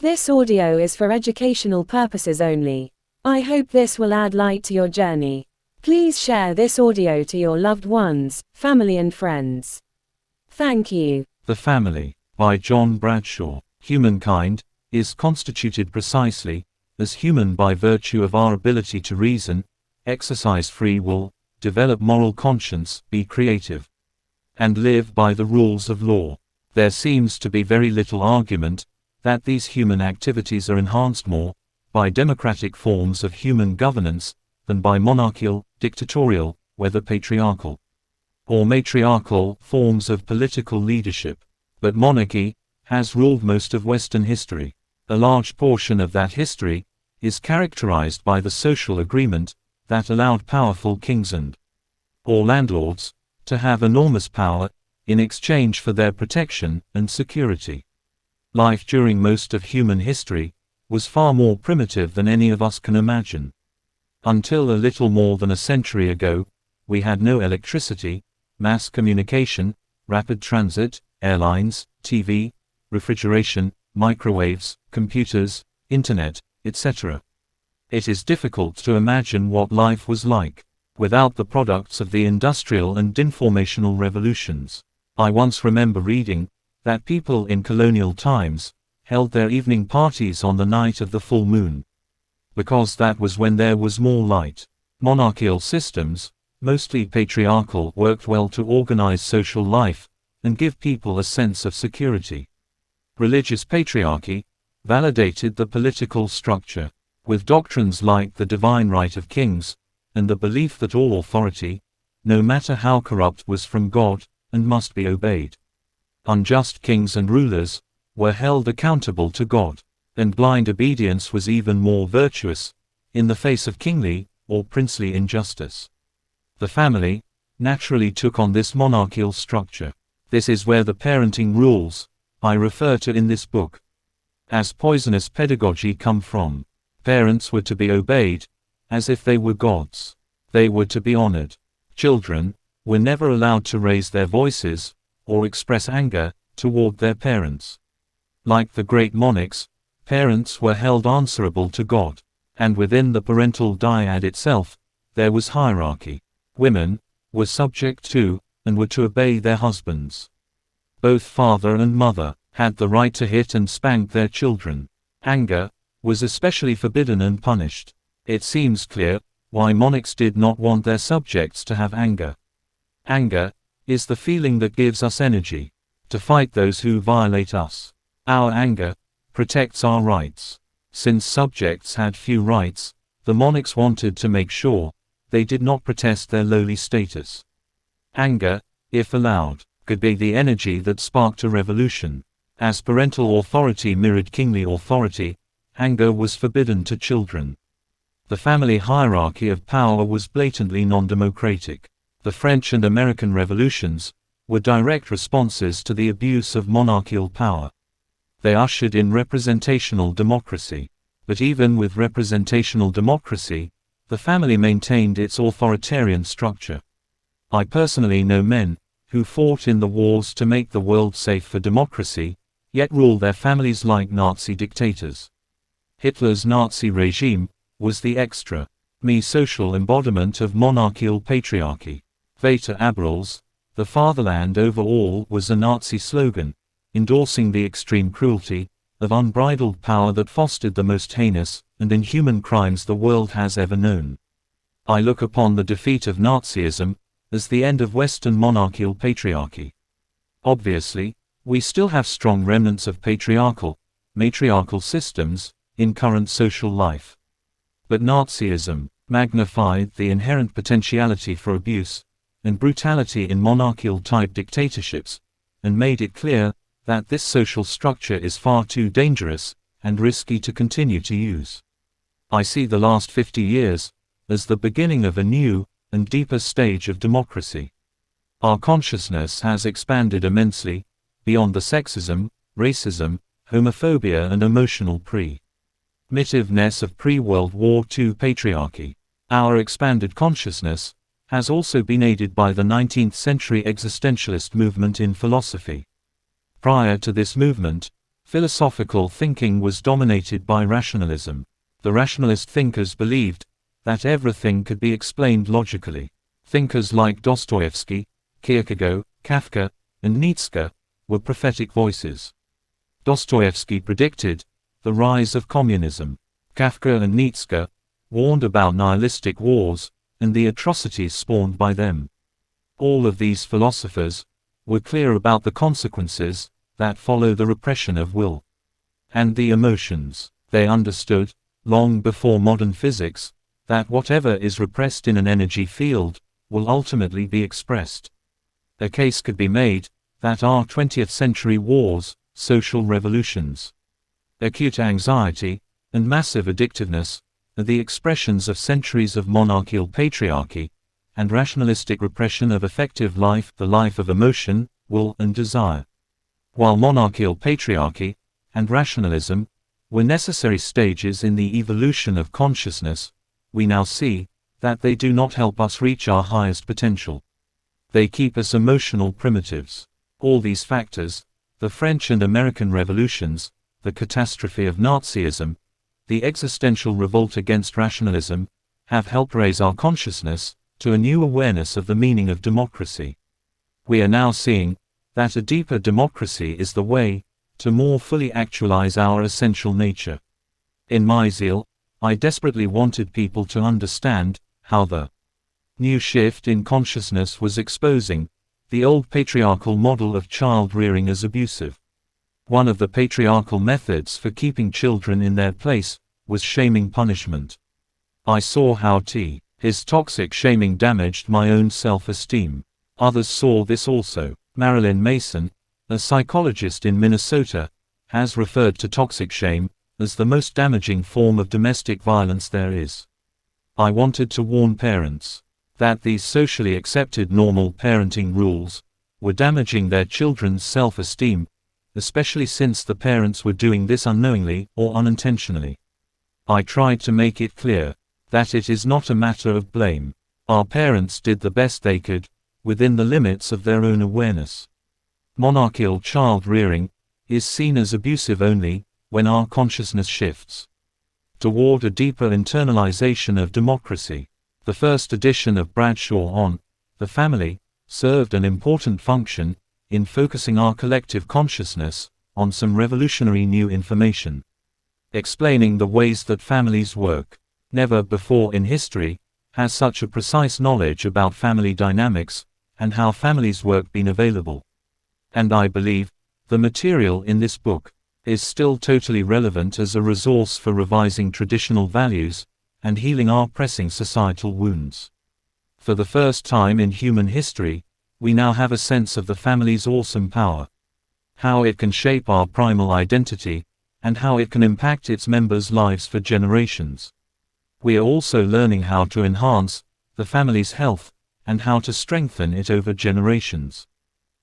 This audio is for educational purposes only. I hope this will add light to your journey. Please share this audio to your loved ones, family and friends. Thank you. The Family, by John Bradshaw. Humankind is constituted precisely as human by virtue of our ability to reason, exercise free will, develop moral conscience, be creative, and live by the rules of law. There seems to be very little argument that these human activities are enhanced more by democratic forms of human governance than by monarchical, dictatorial, whether patriarchal or matriarchal forms of political leadership. But monarchy has ruled most of Western history. A large portion of that history is characterized by the social agreement that allowed powerful kings or landlords to have enormous power in exchange for their protection and security. Life during most of human history was far more primitive than any of us can imagine. Until a little more than a century ago, we had no electricity, mass communication, rapid transit, airlines, TV, refrigeration, microwaves, computers, internet, etc. It is difficult to imagine what life was like without the products of the industrial and informational revolutions. I once remember reading that people in colonial times held their evening parties on the night of the full moon, because that was when there was more light. Monarchical systems, mostly patriarchal, worked well to organize social life and give people a sense of security. Religious patriarchy validated the political structure, with doctrines like the divine right of kings, and the belief that all authority, no matter how corrupt, was from God, and must be obeyed. Unjust kings and rulers were held accountable to God, and blind obedience was even more virtuous, in the face of kingly, or princely injustice. The family naturally took on this monarchical structure. This is where the parenting rules I refer to in this book as poisonous pedagogy come from. Parents were to be obeyed as if they were gods. They were to be honored. Children were never allowed to raise their voices or express anger toward their parents. Like the great monarchs, parents were held answerable to God, and within the parental dyad itself, there was hierarchy. Women were subject to and were to obey their husbands. Both father and mother had the right to hit and spank their children. Anger was especially forbidden and punished. It seems clear why monarchs did not want their subjects to have anger. Anger is the feeling that gives us energy to fight those who violate us. Our anger protects our rights. Since subjects had few rights, the monarchs wanted to make sure they did not protest their lowly status. Anger, if allowed, could be the energy that sparked a revolution. As parental authority mirrored kingly authority, anger was forbidden to children. The family hierarchy of power was blatantly non-democratic. The French and American revolutions were direct responses to the abuse of monarchical power. They ushered in representational democracy. But even with representational democracy, the family maintained its authoritarian structure. I personally know men who fought in the wars to make the world safe for democracy, yet ruled their families like Nazi dictators. Hitler's Nazi regime was the extra-me-social embodiment of monarchical patriarchy. Vater Aberals, the fatherland over all, was a Nazi slogan, endorsing the extreme cruelty of unbridled power that fostered the most heinous and inhuman crimes the world has ever known. I look upon the defeat of Nazism as the end of Western monarchical patriarchy. Obviously, we still have strong remnants of patriarchal, matriarchal systems in current social life. But Nazism magnified the inherent potentiality for abuse and brutality in monarchical-type dictatorships, and made it clear that this social structure is far too dangerous and risky to continue to use. I see the last 50 years as the beginning of a new and deeper stage of democracy. Our consciousness has expanded immensely, beyond the sexism, racism, homophobia and emotional primitiveness of pre-World War II patriarchy. Our expanded consciousness has also been aided by the 19th century existentialist movement in philosophy. Prior to this movement, Philosophical thinking was dominated by rationalism. The rationalist thinkers believed that everything could be explained logically. Thinkers like Dostoevsky, Kierkegaard, Kafka, and Nietzsche were prophetic voices. Dostoevsky predicted the rise of communism. Kafka and Nietzsche warned about nihilistic wars and the atrocities spawned by them. All of these philosophers were clear about the consequences that follow the repression of will and the emotions. They understood, long before modern physics, that whatever is repressed in an energy field will ultimately be expressed. A case could be made that our 20th century wars, social revolutions, acute anxiety, and massive addictiveness are the expressions of centuries of monarchical patriarchy and rationalistic repression of effective life, the life of emotion, will, and desire. While monarchical patriarchy and rationalism were necessary stages in the evolution of consciousness, we now see that they do not help us reach our highest potential. They keep us emotional primitives. All these factors, the French and American revolutions, the catastrophe of Nazism, the existential revolt against rationalism, have helped raise our consciousness to a new awareness of the meaning of democracy. We are now seeing that a deeper democracy is the way to more fully actualize our essential nature. In my zeal, I desperately wanted people to understand how the new shift in consciousness was exposing the old patriarchal model of child rearing as abusive. One of the patriarchal methods for keeping children in their place was shaming punishment. I saw how his toxic shaming damaged my own self-esteem. Others saw this also. Marilyn Mason, a psychologist in Minnesota, has referred to toxic shame as the most damaging form of domestic violence there is. I wanted to warn parents that these socially accepted normal parenting rules were damaging their children's self-esteem, especially since the parents were doing this unknowingly or unintentionally. I tried to make it clear that it is not a matter of blame. Our parents did the best they could, within the limits of their own awareness. Monarchical child rearing is seen as abusive only when our consciousness shifts toward a deeper internalization of democracy. The first edition of Bradshaw on the family served an important function in focusing our collective consciousness on some revolutionary new information, explaining the ways that families work. Never before in history has such a precise knowledge about family dynamics and how families work been available. And I believe the material in this book is still totally relevant as a resource for revising traditional values and healing our pressing societal wounds. For the first time in human history, we now have a sense of the family's awesome power, how it can shape our primal identity, and how it can impact its members' lives for generations. We are also learning how to enhance the family's health and how to strengthen it over generations.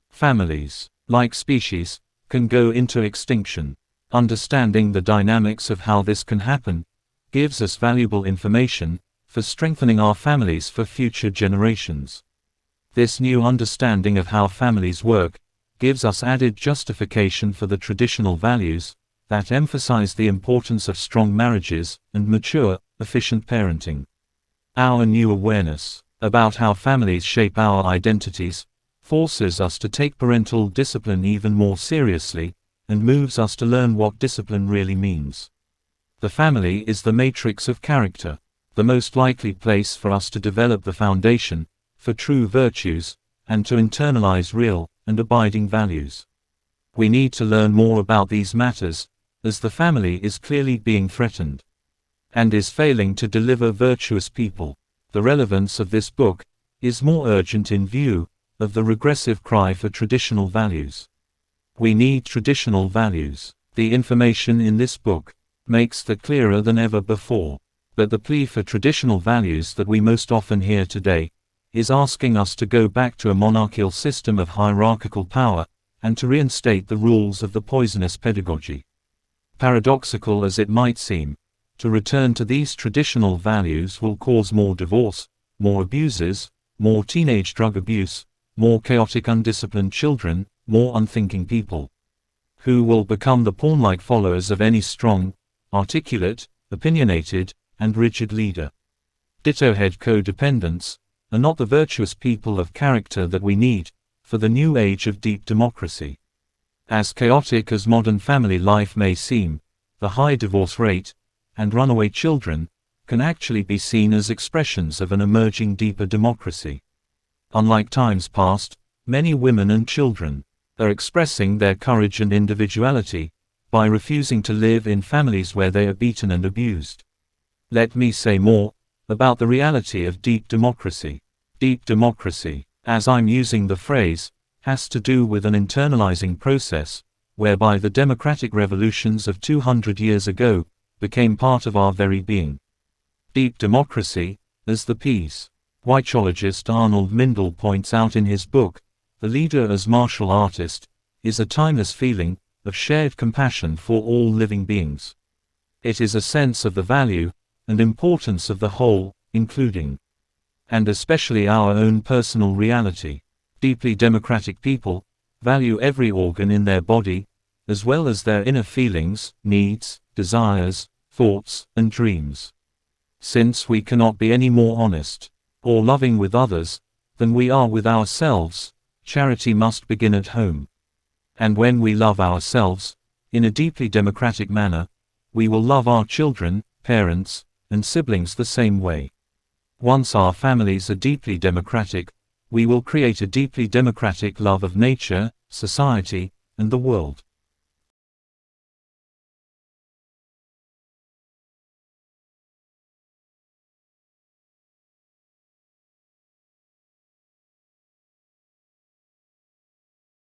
Families, like species, can go into extinction. Understanding the dynamics of how this can happen gives us valuable information for strengthening our families for future generations. This new understanding of how families work gives us added justification for the traditional values that emphasize the importance of strong marriages and mature, efficient parenting. Our new awareness about how families shape our identities forces us to take parental discipline even more seriously and moves us to learn what discipline really means. The family is the matrix of character, the most likely place for us to develop the foundation for true virtues and to internalize real and abiding values. We need to learn more about these matters, as the family is clearly being threatened and is failing to deliver virtuous people. The relevance of this book is more urgent in view of the regressive cry for traditional values. We need traditional values. The information in this book makes that clearer than ever before. But the plea for traditional values that we most often hear today is asking us to go back to a monarchical system of hierarchical power and to reinstate the rules of the poisonous pedagogy. Paradoxical as it might seem, to return to these traditional values will cause more divorce, more abuses, more teenage drug abuse, more chaotic undisciplined children, more unthinking people. who will become the pawn-like followers of any strong, articulate, opinionated, and rigid leader. Ditto-head codependents are not the virtuous people of character that we need for the new age of deep democracy. As chaotic as modern family life may seem, the high divorce rate and runaway children can actually be seen as expressions of an emerging deeper democracy. Unlike times past, many women and children are expressing their courage and individuality by refusing to live in families where they are beaten and abused. Let me say more about the reality of deep democracy. Deep democracy, as I'm using the phrase, has to do with an internalizing process whereby the democratic revolutions of 200 years ago became part of our very being. Deep democracy, as the peace psychologist Arnold Mindell points out in his book, The Leader as Martial Artist, is a timeless feeling of shared compassion for all living beings. It is a sense of the value and importance of the whole, including and especially our own personal reality. Deeply democratic people value every organ in their body, as well as their inner feelings, needs, desires, thoughts, and dreams. Since we cannot be any more honest or loving with others than we are with ourselves, charity must begin at home. And when we love ourselves in a deeply democratic manner, we will love our children, parents, and siblings the same way. Once our families are deeply democratic, we will create a deeply democratic love of nature, society, and the world.